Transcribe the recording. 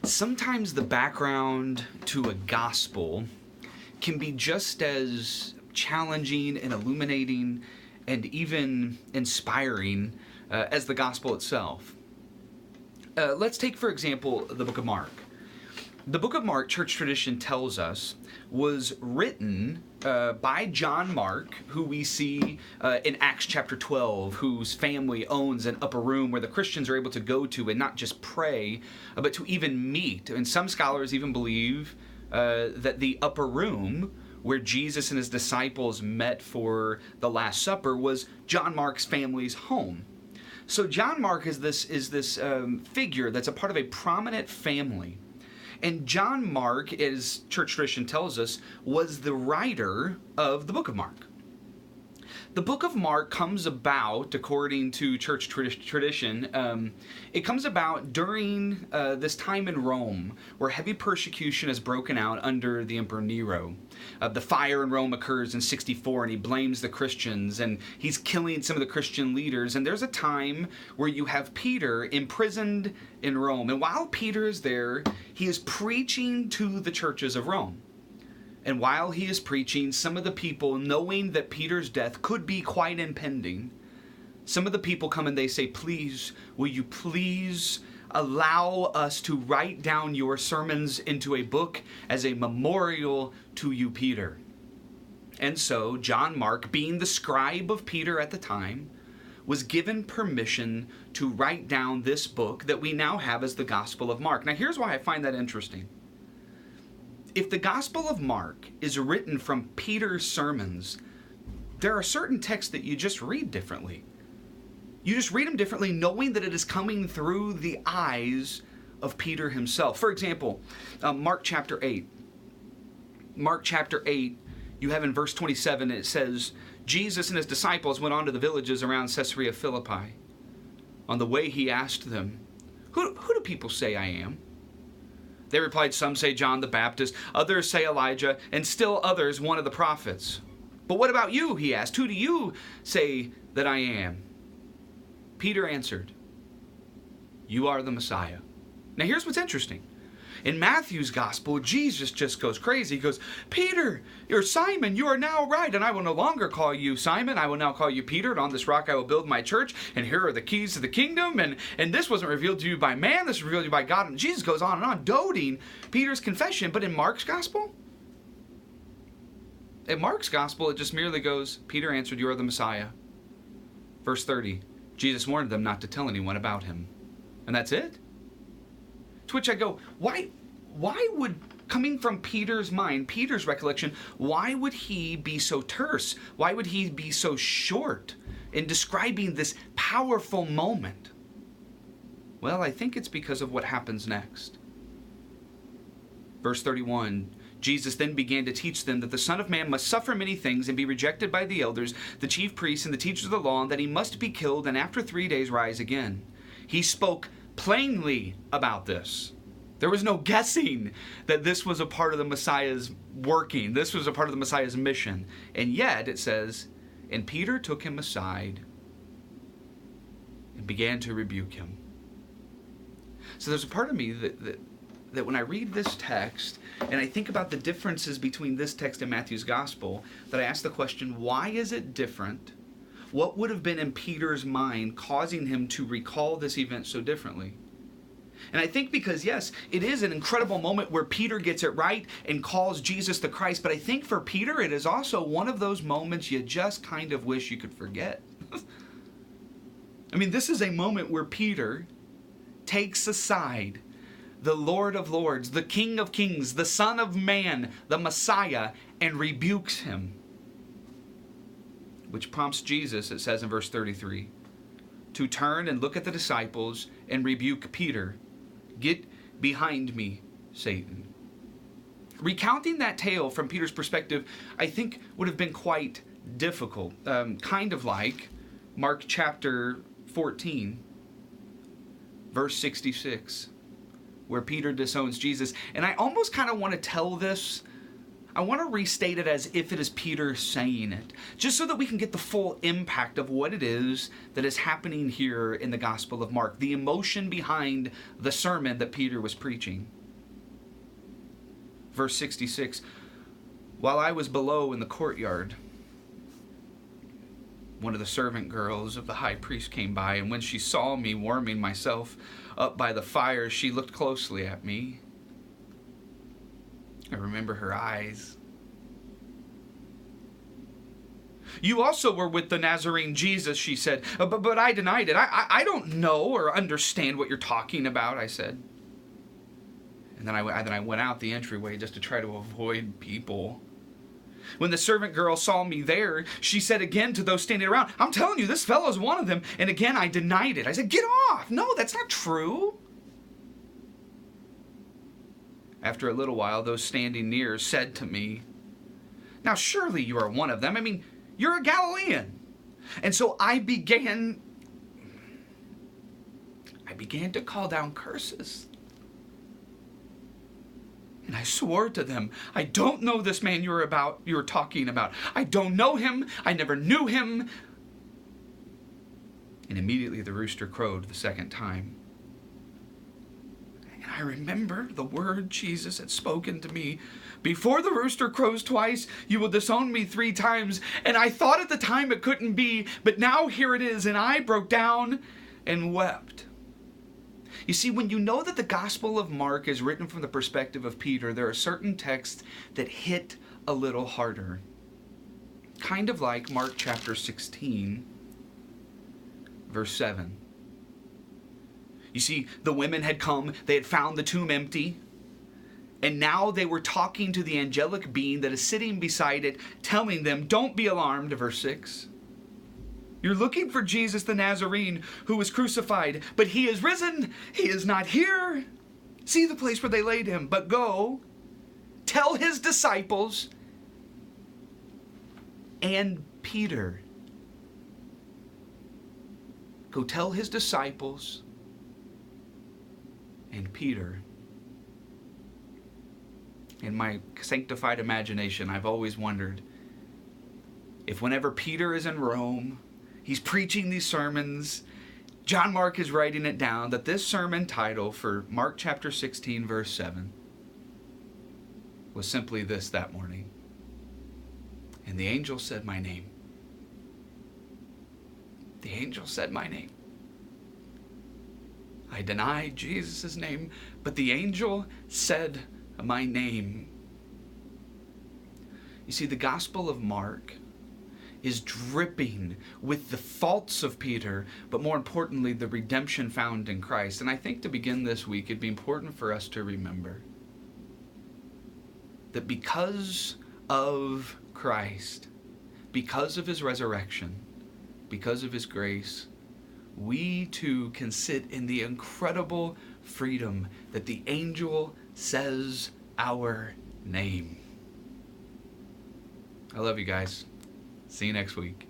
Sometimes the background to a gospel can be just as challenging and illuminating and even inspiring as the gospel itself. Let's take, for example, the book of Mark. The book of Mark, church tradition tells us, was written by John Mark, who we see in Acts chapter 12, whose family owns an upper room where the Christians are able to go to and not just pray, but to even meet. And some scholars even believe that the upper room where Jesus and his disciples met for the Last Supper was John Mark's family's home. So John Mark is this figure that's a part of a prominent family. And John Mark, as church tradition tells us, was the writer of the book of Mark. The book of Mark comes about, according to church tradition, it comes about during this time in Rome, where heavy persecution has broken out under the Emperor Nero. The fire in Rome occurs in 64, and he blames the Christians, and he's killing some of the Christian leaders. And there's a time where you have Peter imprisoned in Rome. And while Peter is there, he is preaching to the churches of Rome. And while he is preaching, some of the people, knowing that Peter's death could be quite impending, some of the people come and they say, "Please, will you please allow us to write down your sermons into a book as a memorial to you, Peter?" And so John Mark, being the scribe of Peter at the time, was given permission to write down this book that we now have as the Gospel of Mark. Now here's why I find that interesting. If the Gospel of Mark is written from Peter's sermons, there are certain texts that you just read differently. You just read them differently, knowing that it is coming through the eyes of Peter himself. For example, Mark chapter 8. Mark chapter 8, you have in verse 27, it says, Jesus and his disciples went on to the villages around Caesarea Philippi. On the way he asked them, Who do people say I am? They replied, "Some say John the Baptist, others say Elijah, and still others one of the prophets." "But what about you?" he asked. "Who do you say that I am?" Peter answered, "You are the Messiah." Now here's what's interesting. In Matthew's gospel, Jesus just goes crazy. He goes, "Peter, you're Simon, you are now right, and I will no longer call you Simon. I will now call you Peter, and on this rock I will build my church, and here are the keys to the kingdom, and this wasn't revealed to you by man, this was revealed to you by God." And Jesus goes on and on, doting Peter's confession. But in Mark's gospel, it just merely goes, Peter answered, "You are the Messiah." Verse 30, Jesus warned them not to tell anyone about him. And that's it. To which I go, why would, coming from Peter's mind, Peter's recollection, why would he be so terse? Why would he be so short in describing this powerful moment? Well, I think it's because of what happens next. Verse 31, Jesus then began to teach them that the Son of Man must suffer many things and be rejected by the elders, the chief priests, and the teachers of the law, and that he must be killed and after 3 days rise again. He spoke plainly about this. There was no guessing that this was a part of the Messiah's working. This was a part of the Messiah's mission. And yet, it says, and Peter took him aside and began to rebuke him. So there's a part of me that when I read this text, and I think about the differences between this text and Matthew's gospel, that I ask the question, why is it different? What would have been in Peter's mind causing him to recall this event so differently? And I think because, yes, it is an incredible moment where Peter gets it right and calls Jesus the Christ, but I think for Peter it is also one of those moments you just kind of wish you could forget. I mean, this is a moment where Peter takes aside the Lord of Lords, the King of Kings, the Son of Man, the Messiah, and rebukes him. Which prompts Jesus, it says in verse 33, to turn and look at the disciples and rebuke Peter. "Get behind me, Satan." Recounting that tale from Peter's perspective, I think would have been quite difficult. Kind of like Mark chapter 14, verse 66, where Peter disowns Jesus. And I almost kind of want to tell this I want to restate it as if it is Peter saying it, just so that we can get the full impact of what it is that is happening here in the Gospel of Mark, the emotion behind the sermon that Peter was preaching. Verse 66, while I was below in the courtyard, one of the servant girls of the high priest came by, and when she saw me warming myself up by the fire, she looked closely at me. I remember her eyes. You also were with the Nazarene Jesus, she said, but I denied it. I don't know or understand what you're talking about, I said. And then I went out the entryway just to try to avoid people. When the servant girl saw me there, she said again to those standing around, I'm telling you, this fellow's one of them. And again, I denied it. I said, get off. No, that's not true. After a little while, those standing near said to me, now surely you are one of them. I mean, you're a Galilean. And so I began to call down curses. And I swore to them, I don't know this man you're talking about. I don't know him. I never knew him. And immediately the rooster crowed the second time. And I remember the word Jesus had spoken to me. Before the rooster crows twice, you will disown me 3 times. And I thought at the time it couldn't be, but now here it is. And I broke down and wept. You see, when you know that the Gospel of Mark is written from the perspective of Peter, there are certain texts that hit a little harder. Kind of like Mark chapter 16, verse 7. You see, the women had come, they had found the tomb empty, and now they were talking to the angelic being that is sitting beside it, telling them, don't be alarmed, verse 6. You're looking for Jesus the Nazarene who was crucified, but he is risen. He is not here. See the place where they laid him. But go, tell his disciples and Peter. Go tell his disciples and Peter. In my sanctified imagination, I've always wondered if whenever Peter is in Rome, he's preaching these sermons, John Mark is writing it down, that this sermon title for Mark chapter 16, verse 7, was simply this that morning. And the angel said my name. The angel said my name. I denied Jesus' name, but the angel said my name. You see, the Gospel of Mark is dripping with the faults of Peter, but more importantly, the redemption found in Christ. And I think to begin this week, it'd be important for us to remember that because of Christ, because of his resurrection, because of his grace, we too can sit in the incredible freedom that the angel says our name. I love you guys. See you next week.